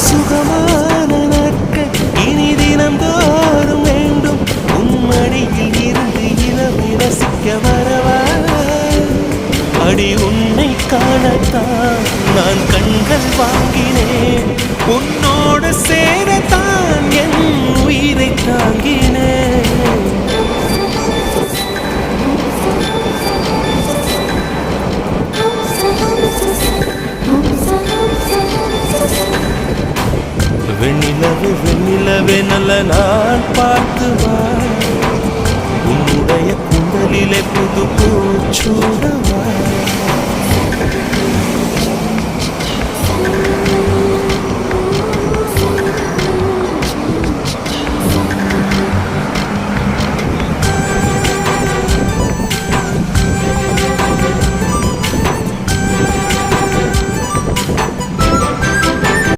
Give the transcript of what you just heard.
சுகமான நாட்கள் இனி தினந்தோறும் வேண்டும். உம்மடியில் இருந்து இரவை ரசிக்க வரவா? அடி உன்னை காணத்தான் நான் கண்கள் வாங்கினேன். உன்னோடு சேரத்தான் என் உயிரை தாங்கினேன். வெண்ணிலவே வெண்ணிலவே நல்ல நாள் பார்த்து வா. உன்னுடைய குண்டலிலே புது பூச்சூடவா.